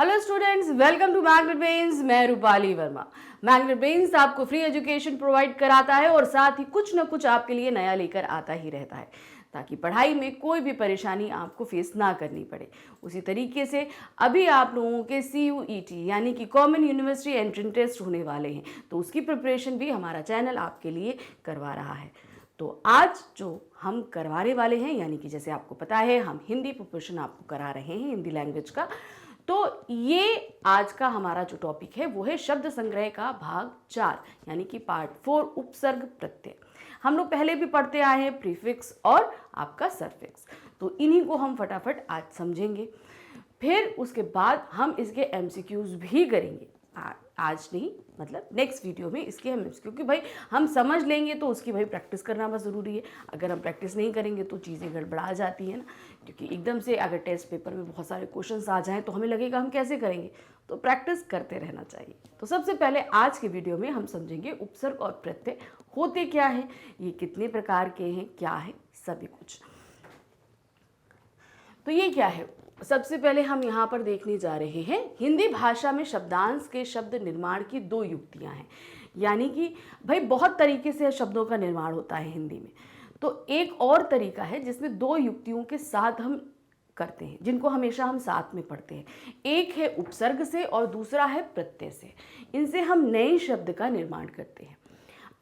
Hello students, welcome to magnet brains. मैं Rupali Verma. Magnet brains आपको free education provide कराता है और साथ ही कुछ न कुछ आपके लिए नया लेकर आता ही रहता है ताकि पढ़ाई में कोई भी परेशानी आपको फेस ना करनी पड़े। उसी तरीके से अभी आप लोगों के CUET यानी कि कॉमन यूनिवर्सिटी एंट्रेंस टेस्ट होने वाले हैं, तो उसकी प्रिपरेशन भी हमारा चैनल आपके लिए करवा रहा है। तो आज जो हम करवाने वाले हैं, यानी कि जैसे आपको पता है हम हिंदी प्रिपरेशन आपको करा रहे हैं, हिंदी लैंग्वेज का। तो ये आज का हमारा जो टॉपिक है वो है शब्द संग्रह का भाग 4 यानी कि पार्ट 4 उपसर्ग प्रत्यय। हम लोग पहले भी पढ़ते आए हैं प्रीफिक्स और आपका सरफिक्स, तो इन्हीं को हम फटाफट आज समझेंगे। फिर उसके बाद हम इसके MCQs भी करेंगे। आज नहीं, मतलब नेक्स्ट वीडियो में इसके हम क्योंकि भाई हम समझ लेंगे तो उसकी भाई प्रैक्टिस करना बहुत ज़रूरी है। अगर हम प्रैक्टिस नहीं करेंगे तो चीज़ें गड़बड़ा जाती हैं ना, क्योंकि एकदम से अगर टेस्ट पेपर में बहुत सारे क्वेश्चंस आ जाएं तो हमें लगेगा हम कैसे करेंगे, तो प्रैक्टिस करते रहना चाहिए। तो सबसे पहले आज के वीडियो में हम समझेंगे उपसर्ग और प्रत्यय होते क्या हैं, ये कितने प्रकार के हैं, क्या है, सभी कुछ। तो ये क्या है, सबसे पहले हम यहाँ पर देखने जा रहे हैं हिंदी भाषा में शब्दांश के शब्द निर्माण की 2 युक्तियाँ हैं। यानी कि भाई बहुत तरीके से शब्दों का निर्माण होता है हिंदी में, तो एक और तरीका है जिसमें 2 युक्तियों के साथ हम करते हैं, जिनको हमेशा हम साथ में पढ़ते हैं। एक है उपसर्ग से और दूसरा है प्रत्यय से। इनसे हम नए शब्द का निर्माण करते हैं।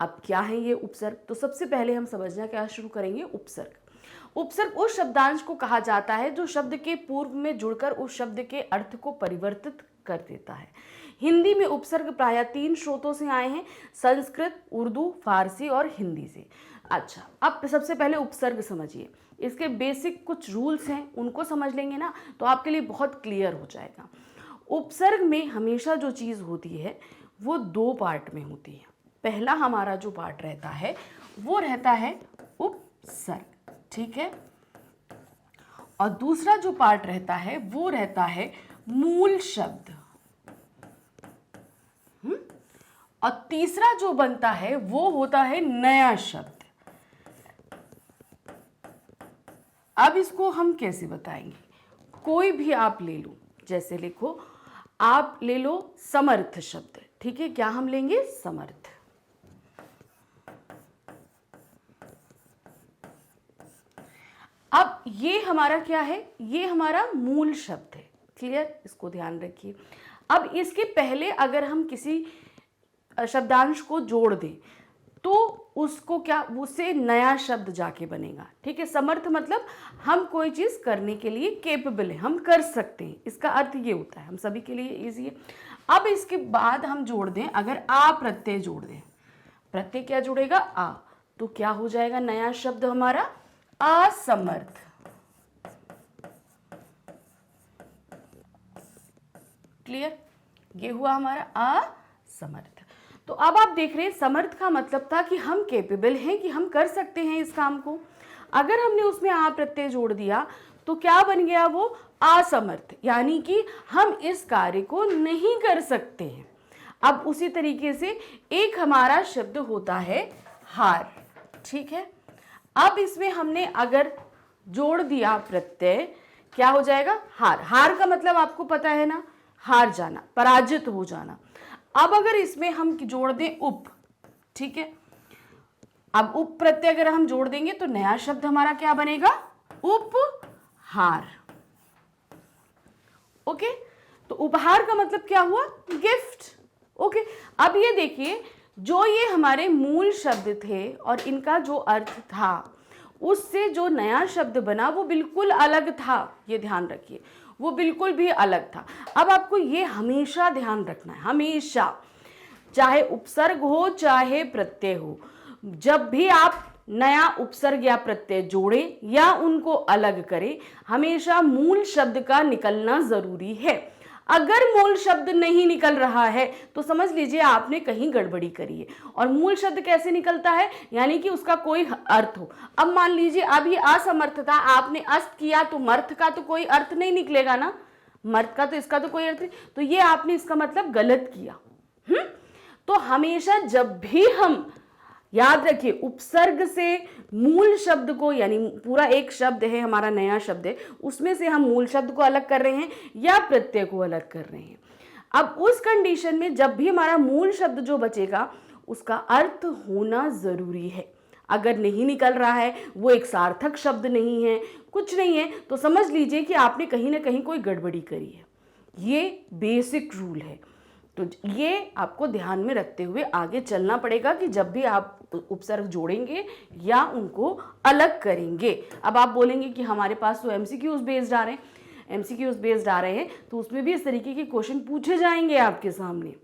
अब क्या है ये उपसर्ग, तो सबसे पहले हम समझना क्या शुरू करेंगे, उपसर्ग। उपसर्ग उस शब्दांश को कहा जाता है जो शब्द के पूर्व में जुड़कर उस शब्द के अर्थ को परिवर्तित कर देता है। हिंदी में उपसर्ग प्रायः 3 स्रोतों से आए हैं, संस्कृत, उर्दू, फारसी और हिंदी से। अच्छा, अब सबसे पहले उपसर्ग समझिए। इसके बेसिक कुछ रूल्स हैं, उनको समझ लेंगे ना तो आपके लिए बहुत क्लियर हो जाएगा। उपसर्ग में हमेशा जो चीज़ होती है वो 2 पार्ट में होती है। पहला हमारा जो पार्ट रहता है वो रहता है उपसर्ग, ठीक है, और दूसरा जो पार्ट रहता है वो रहता है मूल शब्द। और तीसरा जो बनता है वो होता है नया शब्द। अब इसको हम कैसे बताएंगे, कोई भी आप ले लो, जैसे लिखो, आप ले लो समर्थ शब्द, ठीक है, क्या हम लेंगे, समर्थ। अब ये हमारा क्या है, ये हमारा मूल शब्द है, क्लियर, इसको ध्यान रखिए। अब इसके पहले अगर हम किसी शब्दांश को जोड़ दें तो उसको क्या, उससे नया शब्द जाके बनेगा, ठीक है। समर्थ मतलब हम कोई चीज़ करने के लिए केपेबल है, हम कर सकते हैं, इसका अर्थ ये होता है, हम सभी के लिए ईजी है। अब इसके बाद हम जोड़ दें, अगर आ प्रत्यय जोड़ दें, प्रत्यय क्या जुड़ेगा, आ, तो क्या हो जाएगा नया शब्द हमारा, असमर्थ। क्लियर, ये हुआ हमारा असमर्थ। तो अब आप देख रहे हैं समर्थ का मतलब था कि हम केपेबल हैं, कि हम कर सकते हैं इस काम को। अगर हमने उसमें आ प्रत्यय जोड़ दिया तो क्या बन गया, वो असमर्थ, यानी कि हम इस कार्य को नहीं कर सकते हैं। अब उसी तरीके से एक हमारा शब्द होता है हार, ठीक है। अब इसमें हमने अगर जोड़ दिया प्रत्यय, क्या हो जाएगा, हार। हार का मतलब आपको पता है ना, हार जाना, पराजित हो जाना। अब अगर इसमें हम जोड़ दें उप, ठीक है, अब उप प्रत्यय अगर हम जोड़ देंगे तो नया शब्द हमारा क्या बनेगा, उपहार। ओके, तो उपहार का मतलब क्या हुआ, गिफ्ट। ओके, अब ये देखिए, जो ये हमारे मूल शब्द थे और इनका जो अर्थ था उससे जो नया शब्द बना वो बिल्कुल अलग था, ये ध्यान रखिए, वो बिल्कुल भी अलग था। अब आपको ये हमेशा ध्यान रखना है, हमेशा, चाहे उपसर्ग हो चाहे प्रत्यय हो, जब भी आप नया उपसर्ग या प्रत्यय जोड़ें या उनको अलग करें, हमेशा मूल शब्द का निकलना जरूरी है। अगर मूल शब्द नहीं निकल रहा है तो समझ लीजिए आपने कहीं गड़बड़ी करी है। और मूल शब्द कैसे निकलता है, यानी कि उसका कोई अर्थ हो। अब मान लीजिए अभी असमर्थ था, आपने अस्त किया तो मर्थ का तो कोई अर्थ नहीं निकलेगा ना, मर्थ का तो इसका तो कोई अर्थ नहीं, तो ये आपने इसका मतलब गलत किया। तो हमेशा जब भी हम याद रखिए, उपसर्ग से मूल शब्द को, यानी पूरा एक शब्द है हमारा, नया शब्द है, उसमें से हम मूल शब्द को अलग कर रहे हैं या प्रत्यय को अलग कर रहे हैं। अब उस कंडीशन में जब भी हमारा मूल शब्द जो बचेगा उसका अर्थ होना जरूरी है। अगर नहीं निकल रहा है, वो एक सार्थक शब्द नहीं है, कुछ नहीं है, तो समझ लीजिए कि आपने कहीं ना कहीं कोई गड़बड़ी करी है। ये बेसिक रूल है। तो ये आपको ध्यान में रखते हुए आगे चलना पड़ेगा कि जब भी आप उपसर्ग जोड़ेंगे या उनको अलग करेंगे। अब आप बोलेंगे कि हमारे पास तो एमसीक्यूज बेस्ड आ रहे हैं, एमसीक्यूज बेस्ड आ रहे हैं तो उसमें भी इस तरीके के क्वेश्चन पूछे जाएंगे आपके सामने,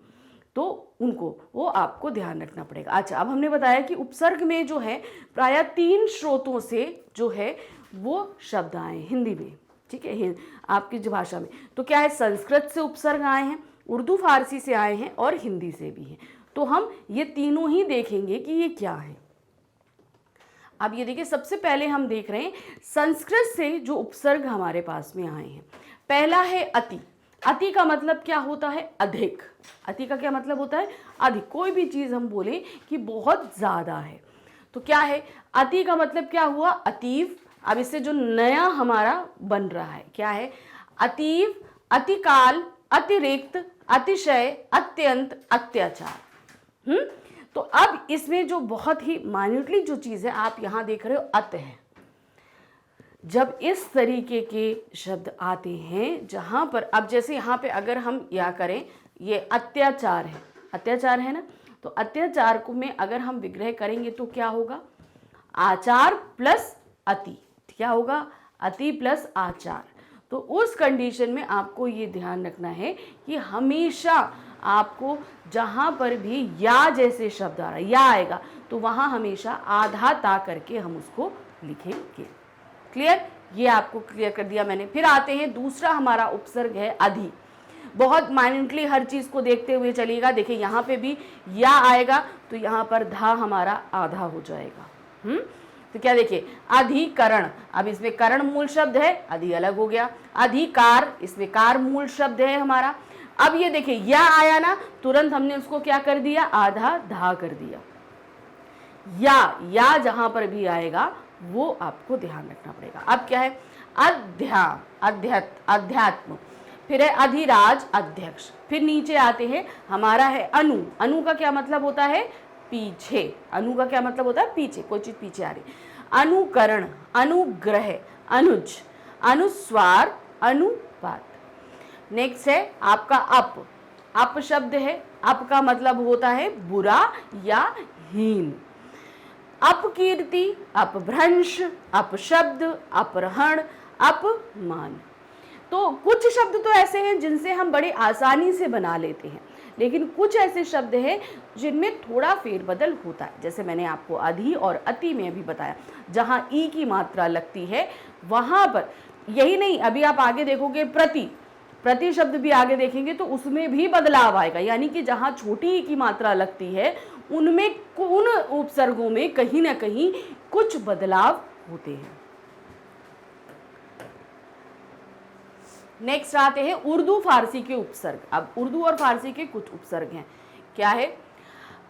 तो उनको वो आपको ध्यान रखना पड़ेगा। अच्छा, अब हमने बताया कि उपसर्ग में जो है प्रायः 3 स्रोतों से जो है वो शब्द आए हिंदी में, ठीक है, आपकी जो भाषा में। तो क्या है, संस्कृत से उपसर्ग आए हैं, उर्दू फारसी से आए हैं और हिंदी से भी हैं। तो हम ये तीनों ही देखेंगे कि ये क्या है। अब ये देखिए, सबसे पहले हम देख रहे हैं संस्कृत से जो उपसर्ग हमारे पास में आए हैं। पहला है अति। अति का मतलब क्या होता है, अधिक। अति का क्या मतलब होता है, अधिक। कोई भी चीज हम बोले कि बहुत ज्यादा है, तो क्या है, अति का मतलब क्या हुआ, अतीव। अब इससे जो नया हमारा बन रहा है क्या है, अतीव, अतिकाल, अतिरिक्त, अतिशय, अत्यंत, अत्याचार। तो अब इसमें जो बहुत ही माइन्यूटली जो चीज है आप यहां देख रहे हो, अत है। जब इस तरीके के शब्द आते हैं जहां पर, अब जैसे यहां पे अगर हम या करें, ये अत्याचार है, अत्याचार है ना, तो अत्याचार को में अगर हम विग्रह करेंगे तो क्या होगा, आचार प्लस अति। क्या होगा, अति प्लस आचार। तो उस कंडीशन में आपको ये ध्यान रखना है कि हमेशा आपको जहां पर भी या जैसे शब्द आ रहा है, या आएगा तो वहां हमेशा आधा ता करके हम उसको लिखेंगे। क्लियर, ये आपको क्लियर कर दिया मैंने। फिर आते हैं, दूसरा हमारा उपसर्ग है अधि। बहुत माइन्यूटली हर चीज को देखते हुए चलिएगा। देखिए यहाँ पे भी या आएगा तो यहाँ पर धा हमारा आधा हो जाएगा। तो क्या देखिए, अधिकरण, अब इसमें करण मूल शब्द है, अधि अलग हो गया। अधिकार, इसमें कार मूल शब्द है हमारा। अब ये देखिए या आया ना, तुरंत हमने उसको क्या कर दिया, आधा धा कर दिया। या जहां पर भी आएगा वो आपको ध्यान रखना पड़ेगा। अब क्या है, अध्यात्म, फिर है अधिराज, अध्यक्ष। फिर नीचे आते हैं, हमारा है अनु। अनु का क्या मतलब होता है, पीछे। अनु का क्या मतलब होता है, पीछे, कोई चीज पीछे आ रही। अनुकरण, अनुग्रह, अनुज, अनुस्वार, अनुपात। नेक्स्ट है आपका अप। अप शब्द है, अप का मतलब होता है बुरा या हीन। अपकीर्ति, अपभ्रंश, अपशब्द, अपहरण, अपमान। तो कुछ शब्द तो ऐसे हैं जिनसे हम बड़ी आसानी से बना लेते हैं, लेकिन कुछ ऐसे शब्द हैं जिनमें थोड़ा फेरबदल होता है। जैसे मैंने आपको अधि और अति में भी बताया, जहां ई की मात्रा लगती है वहां पर, यही नहीं, अभी आप आगे देखोगे प्रति शब्द भी आगे देखेंगे तो उसमें भी बदलाव आएगा। यानी कि जहां छोटी ई की मात्रा लगती है उनमें, उन उपसर्गों में कहीं ना कहीं कुछ बदलाव होते हैं। नेक्स्ट आते हैं उर्दू फारसी के उपसर्ग। अब उर्दू और फारसी के कुछ उपसर्ग हैं, क्या है,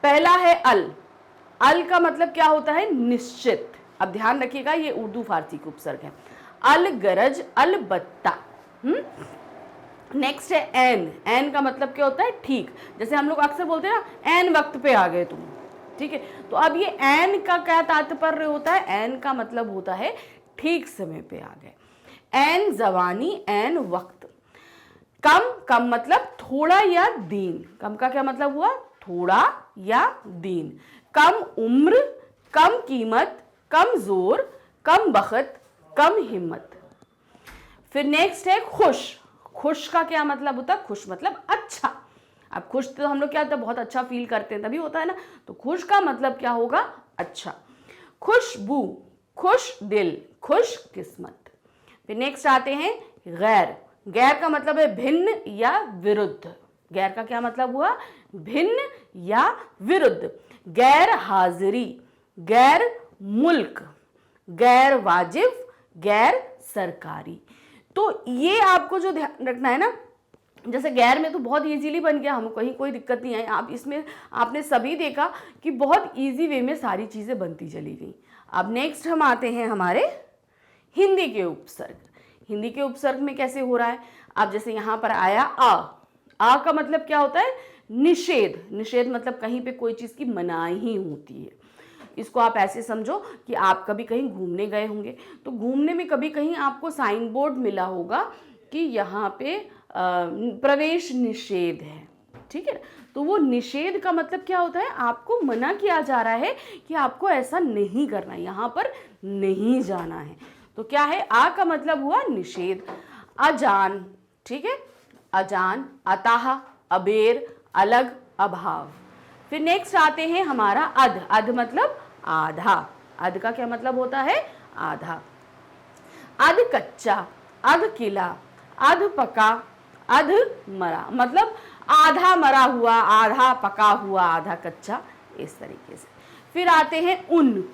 पहला है अल। अल का मतलब क्या होता है, निश्चित। अब ध्यान रखिएगा, ये उर्दू फारसी के उपसर्ग है। अल गरज, अलबत्ता। नेक्स्ट है एन। एन का मतलब क्या होता है, ठीक। जैसे हम लोग अक्सर बोलते हैं ना, एन वक्त पे आ गए तुम, ठीक है। तो अब ये एन का क्या तात्पर्य होता है, एन का मतलब होता है ठीक समय पे आ गए। एन जवानी, एन वक्त। कम मतलब थोड़ा या दीन। कम का क्या मतलब हुआ, थोड़ा या दीन। कम उम्र, कम कीमत, कम जोर, कम बखत, कम हिम्मत। फिर नेक्स्ट है खुश। खुश का क्या मतलब होता है, खुश मतलब अच्छा। अब खुश तो हम लोग क्या होता है, बहुत अच्छा फील करते हैं तभी होता है ना, तो खुश का मतलब क्या होगा, अच्छा। खुशबू, खुश दिल, खुश किस्मत। फिर नेक्स्ट आते हैं गैर। गैर का मतलब है भिन्न या विरुद्ध। गैर का क्या मतलब हुआ, भिन्न या विरुद्ध। गैर हाजिरी, गैर मुल्क, गैर वाजिब, गैर सरकारी। तो ये आपको जो ध्यान रखना है ना, जैसे गैर में तो बहुत इजीली बन गया, हमें कहीं कोई दिक्कत नहीं आई। आप इसमें आपने सभी देखा कि बहुत इजी वे में सारी चीज़ें बनती चली गई। अब नेक्स्ट हम आते हैं हमारे हिंदी के उपसर्ग। हिंदी के उपसर्ग में कैसे हो रहा है, अब जैसे यहाँ पर आया आ का मतलब क्या होता है, निषेध। निषेध मतलब कहीं पे कोई चीज़ की मनाही होती है। इसको आप ऐसे समझो कि आप कभी कहीं घूमने गए होंगे, तो घूमने में कभी कहीं आपको साइन बोर्ड मिला होगा कि यहाँ पे प्रवेश निषेध है, ठीक है। तो वो निषेध का मतलब क्या होता है, आपको मना किया जा रहा है कि आपको ऐसा नहीं करना है, यहाँ पर नहीं जाना है। तो क्या है, आ का मतलब हुआ निषेध। अजान, ठीक है, अजान, अताह, अबेर, अलग, अभाव। फिर नेक्स्ट आते हैं हमारा अध। अध मतलब आधा। अध का क्या मतलब होता है, आधा। अध कच्चा, अध किला, अध पका, अध मरा, मतलब आधा मरा हुआ, आधा पका हुआ, आधा कच्चा, इस तरीके से। फिर आते हैं उन।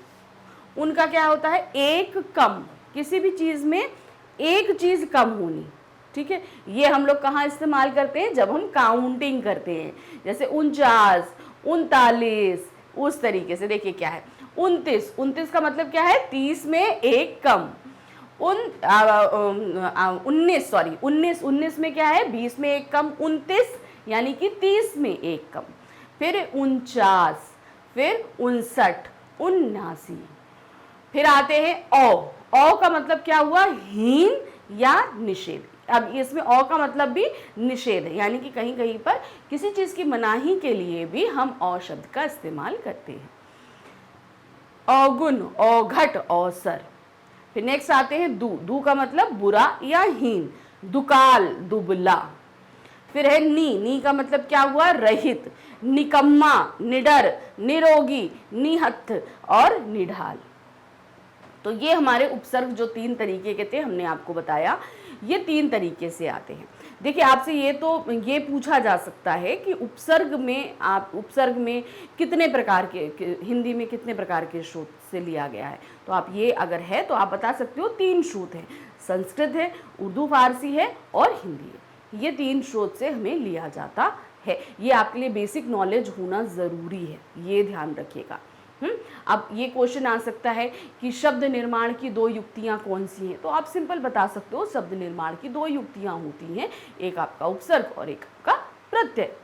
उनका क्या होता है, एक कम, किसी भी चीज में एक चीज कम होनी, ठीक है। ये हम लोग कहाँ इस्तेमाल करते हैं, जब हम काउंटिंग करते हैं, जैसे 49, 39, उस तरीके से। देखिए क्या है, 29, 29 का मतलब क्या है, 30 में एक कम। 19 में क्या है, 20 में एक कम। 29 यानी कि 30 में एक कम। फिर 49, फिर 59, 79। फिर आते हैं औ का मतलब क्या हुआ, हीन या निषेध। अब इसमें औ का मतलब भी निषेध है, यानी कि कहीं कहीं पर किसी चीज की मनाही के लिए भी हम औ शब्द का इस्तेमाल करते हैं। अवगुण, अवघट, अवसर। फिर नेक्स्ट आते हैं दू का मतलब बुरा या हीन, दुकाल, दुबला। फिर है नी का मतलब क्या हुआ, रहित, निकम्मा, निडर, निरोगी, निहत्थ और निढाल। तो ये हमारे उपसर्ग जो 3 तरीके के थे, हमने आपको बताया, ये 3 तरीके से आते हैं। देखिए आपसे ये पूछा जा सकता है कि उपसर्ग में कितने प्रकार के, हिंदी में कितने प्रकार के श्रुत से लिया गया है। तो आप ये अगर है तो आप बता सकते हो 3 श्रुत हैं, संस्कृत है, उर्दू फारसी है और हिंदी है। ये 3 श्रुत से हमें लिया जाता है। ये आपके लिए बेसिक नॉलेज होना ज़रूरी है, ये ध्यान रखिएगा। अब ये क्वेश्चन आ सकता है कि शब्द निर्माण की 2 युक्तियां कौन सी हैं, तो आप सिंपल बता सकते हो शब्द निर्माण की 2 युक्तियां होती हैं, एक आपका उपसर्ग और एक आपका प्रत्यय।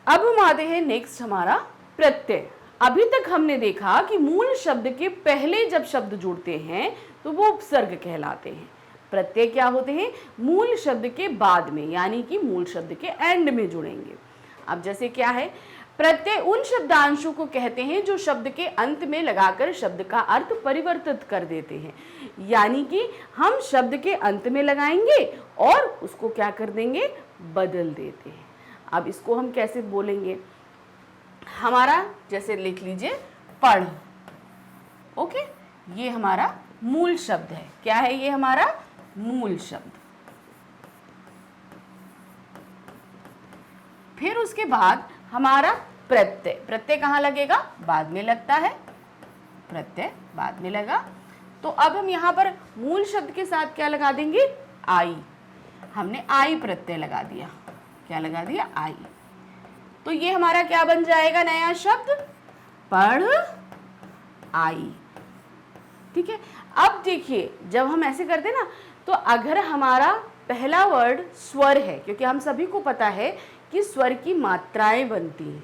अब हम आते हैं नेक्स्ट हमारा प्रत्यय। अभी तक हमने देखा कि मूल शब्द के पहले जब शब्द जुड़ते हैं तो वो उपसर्ग कहलाते हैं। प्रत्यय क्या होते हैं, मूल शब्द के बाद में, यानी कि मूल शब्द के एंड में जुड़ेंगे। अब जैसे क्या है, प्रत्यय उन शब्दांशों को कहते हैं जो शब्द के अंत में लगाकर शब्द का अर्थ परिवर्तित कर देते हैं। यानी कि हम शब्द के अंत में लगाएंगे और उसको क्या कर देंगे, बदल देते हैं। अब इसको हम कैसे बोलेंगे, हमारा जैसे लिख लीजिए पढ़, ओके, ये हमारा मूल शब्द है। क्या है ये हमारा मूल शब्द। फिर उसके बाद हमारा प्रत्यय। प्रत्यय कहाँ लगेगा, बाद में लगता है, प्रत्यय बाद में लगा। तो अब हम यहाँ पर मूल शब्द के साथ क्या लगा देंगे, आई। हमने आई प्रत्यय लगा दिया, क्या लगा दिया, आई। तो ये हमारा क्या बन जाएगा, नया शब्द, पढ़ आई। ठीक है। अब देखिए जब हम ऐसे करते ना, तो अगर हमारा पहला वर्ड स्वर है, क्योंकि हम सभी को पता है कि स्वर की मात्राएं बनती हैं।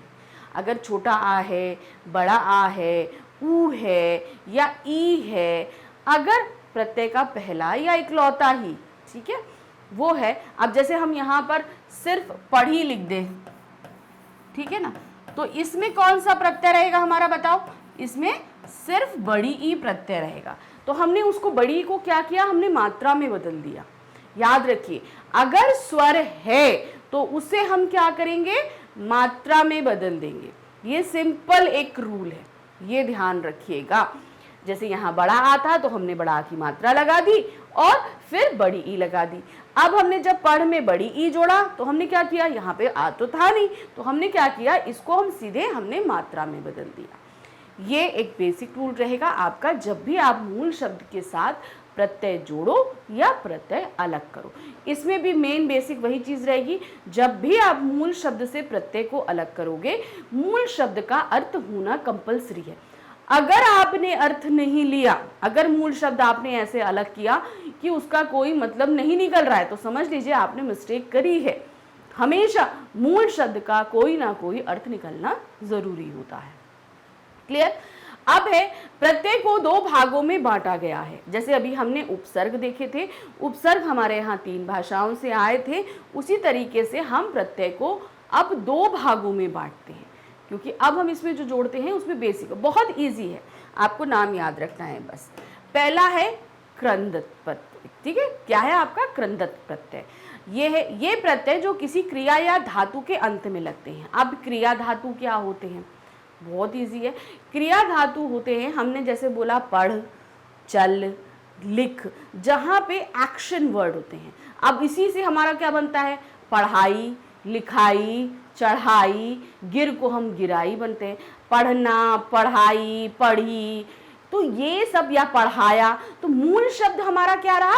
अगर छोटा आ है, बड़ा आ है, ऊ है या ई है, अगर प्रत्यय का पहला या इकलौता ही, ठीक है, वो है। अब जैसे हम यहाँ पर सिर्फ पढ़ी लिख दें, ठीक है ना, तो इसमें कौन सा प्रत्यय रहेगा हमारा, बताओ। इसमें सिर्फ बड़ी ई प्रत्यय रहेगा। तो हमने उसको बड़ी को क्या किया, हमने मात्रा में बदल दिया। याद रखिए, अगर स्वर है तो उसे हम क्या करेंगे, मात्रा में बदल देंगे। ये सिंपल एक रूल है, ये ध्यान रखिएगा। जैसे यहाँ बड़ा आ था तो हमने बड़ा की मात्रा लगा दी और फिर बड़ी ई लगा दी। अब हमने जब पढ़ में बड़ी ई जोड़ा तो हमने क्या किया, यहाँ पे आ तो था नहीं, तो हमने क्या किया, इसको हम सीधे हमने मात्रा में बदल दिया। ये एक बेसिक रूल रहेगा आपका, जब भी आप मूल शब्द के साथ प्रत्यय जोड़ो या प्रत्यय अलग करो। इसमें भी मेन बेसिक वही चीज रहेगी, जब भी आप मूल शब्द से प्रत्यय को अलग करोगे, मूल शब्द का अर्थ होना कंपलसरी है। अगर आपने अर्थ नहीं लिया, अगर मूल शब्द आपने ऐसे अलग किया कि उसका कोई मतलब नहीं निकल रहा है, तो समझ लीजिए आपने मिस्टेक करी है। हमेशा मूल शब्द का कोई ना कोई अर्थ निकलना जरूरी होता है। क्लियर? अब है प्रत्यय को दो भागों में बांटा गया है। जैसे अभी हमने उपसर्ग देखे थे, उपसर्ग हमारे यहाँ 3 भाषाओं से आए थे, उसी तरीके से हम प्रत्यय को अब 2 भागों में बांटते हैं, क्योंकि अब हम इसमें जो जोड़ते हैं उसमें बेसिक बहुत इजी है, आपको नाम याद रखना है बस। पहला है क्रंदत प्रत्यय। ठीक है, क्या है आपका क्रंदत प्रत्यय? ये है ये प्रत्यय जो किसी क्रिया या धातु के अंत में लगते हैं। अब क्रिया धातु क्या होते हैं? बहुत इजी है। क्रिया धातु होते हैं, हमने जैसे बोला पढ़, चल, लिख, जहाँ पे एक्शन वर्ड होते हैं। अब इसी से हमारा क्या बनता है? पढ़ाई, लिखाई, चढ़ाई, गिर को हम गिराई बनते हैं। पढ़ना, पढ़ाई, पढ़ी, तो ये सब, या पढ़ाया, तो मूल शब्द हमारा क्या रहा?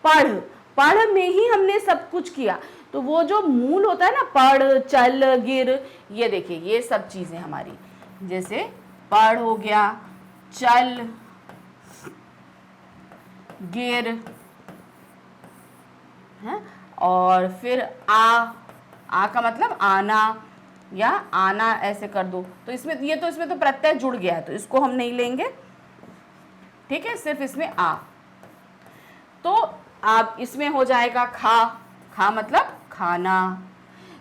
पढ़। पढ़ में ही हमने सब कुछ किया, तो वो जो मूल होता है ना, पढ़, चल, गिर, ये देखिए ये सब चीजें हमारी, जैसे पढ़ हो गया, चल, गिर है, और फिर आ का मतलब आना, या आना ऐसे कर दो, तो इसमें इसमें तो प्रत्यय जुड़ गया है, तो इसको हम नहीं लेंगे। ठीक है, सिर्फ इसमें आ, तो आप इसमें हो जाएगा खा, खा मतलब खाना।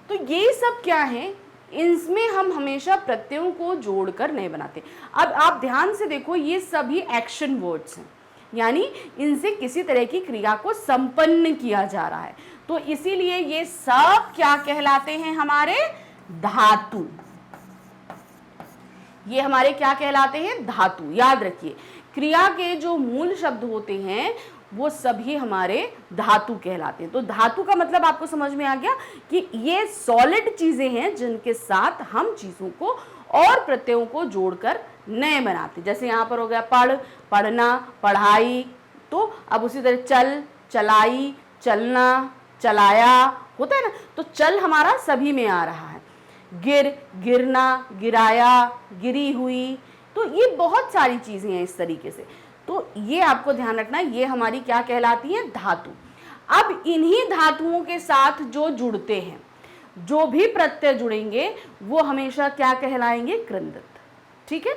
तो ये सब क्या है, इसमें हम हमेशा प्रत्ययों को जोड़कर नहीं बनाते। अब आप ध्यान से देखो, ये सभी एक्शन वर्ड्स हैं, यानी इनसे किसी तरह की क्रिया को संपन्न किया जा रहा है, तो इसीलिए ये सब क्या कहलाते हैं? हमारे धातु। ये हमारे क्या कहलाते हैं? धातु। याद रखिए, क्रिया के जो मूल शब्द होते हैं वो सभी हमारे धातु कहलाते हैं। तो धातु का मतलब आपको समझ में आ गया कि ये सॉलिड चीजें हैं जिनके साथ हम चीजों को और प्रत्ययों को जोड़कर नए बनाते। जैसे यहाँ पर हो गया पढ़, पढ़ना, पढ़ाई, तो अब उसी तरह चल, चलाई, चलना, चलाया होता है ना, तो चल हमारा सभी में आ रहा है। गिर, गिरना, गिराया, गिरी हुई, तो ये बहुत सारी चीजें हैं इस तरीके से। तो ये आपको ध्यान रखना, ये हमारी क्या कहलाती है? धातु। अब इन्हीं धातुओं के साथ जो जुड़ते हैं, जो भी प्रत्यय जुड़ेंगे वो हमेशा क्या कहलाएंगे? क्रंदत। ठीक है,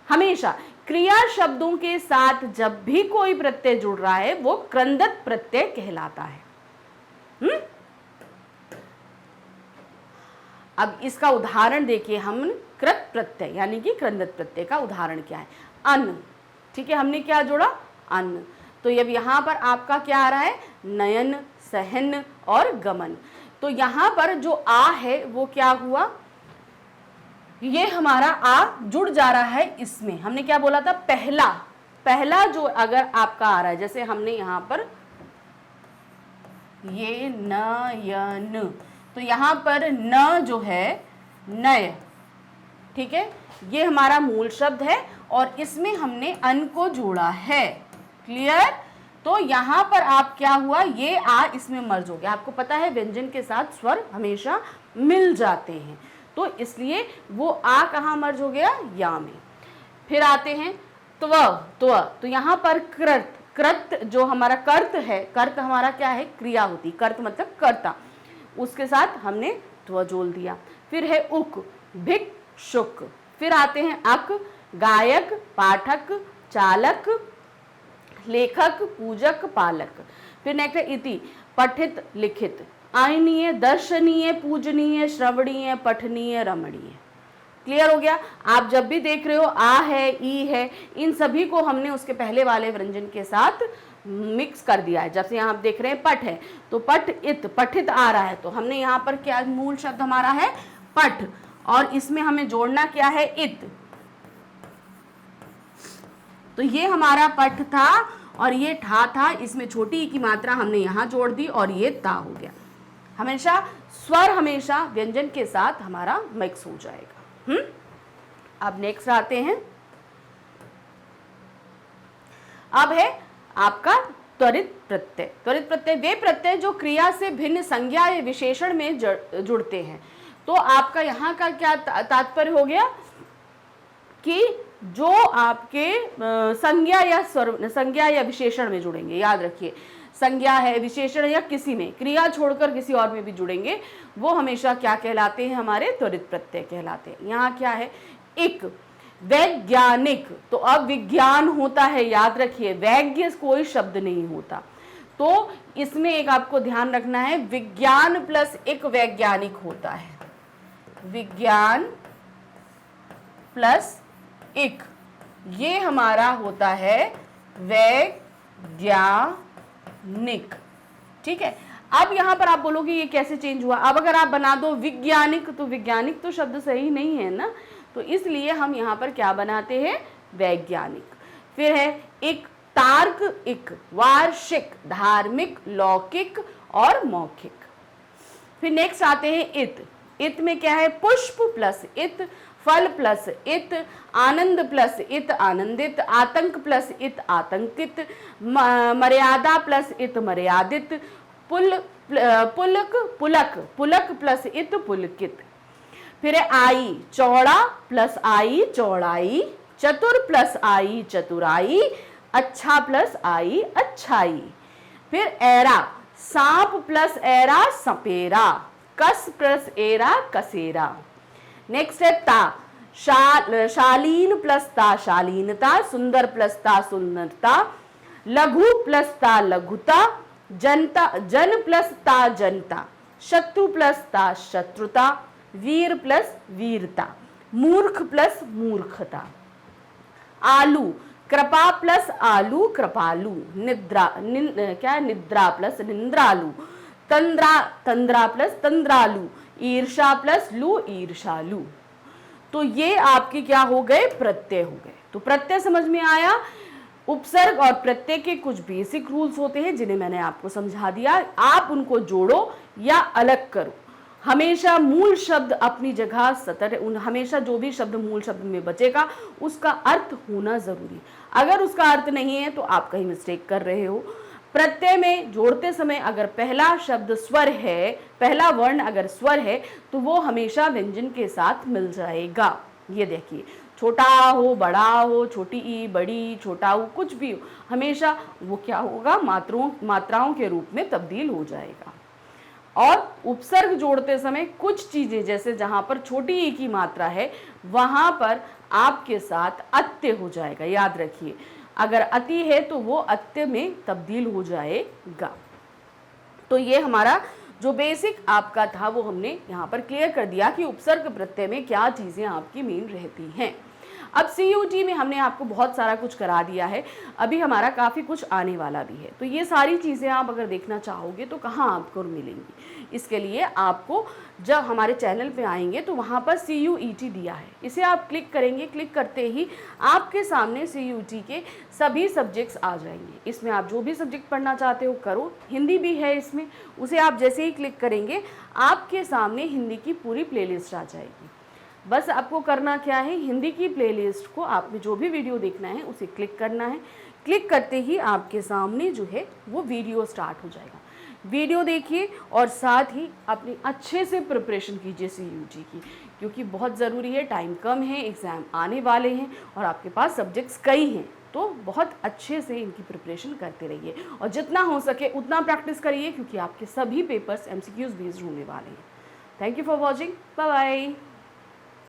हमेशा क्रिया शब्दों के साथ जब भी कोई प्रत्यय जुड़ रहा है वो क्रंदत प्रत्यय कहलाता है। अब इसका उदाहरण देखिए, हम कृत प्रत्यय यानी कि क्रंदत प्रत्यय का उदाहरण क्या है? अन्न। ठीक है, हमने क्या जोड़ा? अन्न। तो अब यहाँ पर आपका क्या आ रहा है? नयन, सहन और गमन। तो यहाँ पर जो आ है वो क्या हुआ? ये हमारा आ जुड़ जा रहा है इसमें। हमने क्या बोला था? पहला, पहला जो अगर आपका आ रहा है, जैसे हमने यहाँ पर ये नयन, तो यहाँ पर न जो है नय, ठीक है, ये हमारा मूल शब्द है और इसमें हमने अन को जोड़ा है। क्लियर? तो यहाँ पर आप क्या हुआ? ये आ इसमें मर्ज हो गया। आपको पता है व्यंजन के साथ स्वर हमेशा मिल जाते हैं, तो इसलिए वो आ कहाँ मर्ज हो गया? या में। फिर आते हैं त्व, तो यहाँ पर कृत, कृत जो हमारा कर्त है, कर्त हमारा क्या है? क्रिया होती। कर्त मतलब कर्ता, उसके साथ हमने त्व जोड़ दिया। फिर है उक, भिक्षुक। फिर आते हैं अक, गायक, पाठक, चालक, लेखक, पूजक, पालक। फिर नेक्स्ट है इति, पठित, लिखित, आयनीय, दर्शनीय, पूजनीय, श्रवणीय, पठनीय, रमणीय। क्लियर हो गया? आप जब भी देख रहे हो आ है, ई है, इन सभी को हमने उसके पहले वाले व्यंजन के साथ मिक्स कर दिया है। जैसे यहाँ आप देख रहे हैं पठ है, तो पठ इत, पठित आ रहा है, तो हमने यहाँ पर क्या मूल शब्द हमारा है? पठ, और इसमें हमें जोड़ना क्या है? इत। तो ये हमारा पठ था और ये ठा था, इसमें छोटी ई की मात्रा हमने यहाँ जोड़ दी और ये ता हो गया। हमेशा स्वर हमेशा व्यंजन के साथ हमारा मिक्स हो जाएगा। अब नेक्स्ट आते हैं, अब है आपका त्वरित प्रत्यय। त्वरित प्रत्यय वे प्रत्यय जो क्रिया से भिन्न संज्ञा या विशेषण में जुड़ते हैं। तो आपका यहाँ का क्या तात्पर्य हो गया कि जो आपके संज्ञा या विशेषण में जुड़ेंगे। याद रखिए, संज्ञा है, विशेषण या किसी में, क्रिया छोड़कर किसी और में भी जुड़ेंगे, वो हमेशा क्या कहलाते हैं, हमारे त्वरित प्रत्यय कहलाते हैं। यहाँ क्या है, एक वैज्ञानिक, तो अब विज्ञान होता है, याद रखिए, वैज्ञ कोई शब्द नहीं होता। तो इसमें एक आपको ध्यान रखना है, विज्ञान प्लस एक वैज्ञानिक होता है, विज्ञान प्लस एक, ये हमारा होता है वैज्ञानिक। ठीक है, अब यहां पर आप बोलोगे ये कैसे चेंज हुआ। अब अगर आप बना दो विज्ञानिक, तो विज्ञानिक तो शब्द सही नहीं है ना, तो इसलिए हम यहां पर क्या बनाते हैं, वैज्ञानिक। फिर है एक तार्क, एक वार्षिक, धार्मिक, लौकिक और मौखिक। फिर नेक्स्ट आते हैं इत। इत में क्या है, पुष्प प्लस इत, फल प्लस इत, आनंद प्लस इत, आनंदित, आतंक प्लस इत, आतंकित, मर्यादा प्लस इत, मर्यादित, पुलक पुलक प्लस इत, पुलकित। फिर है आई, चौड़ा प्लस आई, चौड़ाई, चतुर प्लस आई, चतुराई, अच्छा प्लस आई, अच्छाई। फिर एरा, सांप प्लस एरा, सपेरा, कस प्लस एरा, कसेरा। नेक्स्ट है ता, शालीन प्लस ता, शालीनता, सुंदर प्लस ता, सुंदरता, लघु प्लस ता, लघुता, जनता, जन प्लस ता, जनता, शत्रु प्लस ता, शत्रुता, वीर प्लस वीरता, मूर्ख प्लस मूर्खता। आलू, कृपा प्लस आलू, कृपालु, निद्रा, क्या निद्रा प्लस निंद्रालु, तंद्रा, तंद्रा प्लस तंद्रालु, ईर्षा प्लस लू, ईर्षालु। तो ये आपके क्या हो गए, प्रत्यय हो गए। तो प्रत्यय समझ में आया। उपसर्ग और प्रत्यय के कुछ बेसिक रूल्स होते हैं जिन्हें मैंने आपको समझा दिया, आप उनको जोड़ो या अलग करो। हमेशा मूल शब्द अपनी जगह सतर, हमेशा जो भी शब्द मूल शब्द में बचेगा उसका अर्थ होना जरूरी। अगर उसका अर्थ नहीं है तो आप कहीं मिस्टेक कर रहे हो। प्रत्यय में जोड़ते समय अगर पहला शब्द स्वर है, पहला वर्ण अगर स्वर है, तो वो हमेशा व्यंजन के साथ मिल जाएगा। ये देखिए, छोटा हो, बड़ा हो, छोटी ई, बड़ी, छोटा हो, कुछ भी हो, हमेशा वो क्या होगा, मात्राओं के रूप में तब्दील हो जाएगा। और उपसर्ग जोड़ते समय कुछ चीजें, जैसे जहां पर छोटी ई की मात्रा है वहां पर आपके साथ अत्य हो जाएगा। याद रखिए, अगर अति है तो वो अत्य में तब्दील हो जाएगा। तो ये हमारा जो बेसिक आपका था वो हमने यहाँ पर क्लियर कर दिया कि उपसर्ग प्रत्यय में क्या चीज़ें आपकी मेन रहती हैं। अब CUT में हमने आपको बहुत सारा कुछ करा दिया है, अभी हमारा काफ़ी कुछ आने वाला भी है। तो ये सारी चीज़ें आप अगर देखना चाहोगे तो कहाँ आपको मिलेंगी, इसके लिए आपको जब हमारे चैनल पे आएंगे तो वहाँ पर CUET दिया है, इसे आप क्लिक करेंगे। क्लिक करते ही आपके सामने CUT के सभी सब्जेक्ट्स आ जाएंगे। इसमें आप जो भी सब्जेक्ट पढ़ना चाहते हो करो, हिंदी भी है इसमें, उसे आप जैसे ही क्लिक करेंगे आपके सामने हिंदी की पूरी प्लेलिस्ट आ जाएगी। बस आपको करना क्या है, हिंदी की प्लेलिस्ट को आपने जो भी वीडियो देखना है उसे क्लिक करना है। क्लिक करते ही आपके सामने जो है वो वीडियो स्टार्ट हो जाएगा। वीडियो देखिए और साथ ही अपनी अच्छे से प्रिपरेशन कीजिए CUT की, क्योंकि बहुत ज़रूरी है, टाइम कम है, एग्ज़ाम आने वाले हैं और आपके पास सब्जेक्ट्स कई हैं, तो बहुत अच्छे से इनकी प्रिपरेशन करते रहिए और जितना हो सके उतना प्रैक्टिस करिए, क्योंकि आपके सभी पेपर्स MCQs बेस्ड होने वाले हैं। Thank you for watching, bye bye.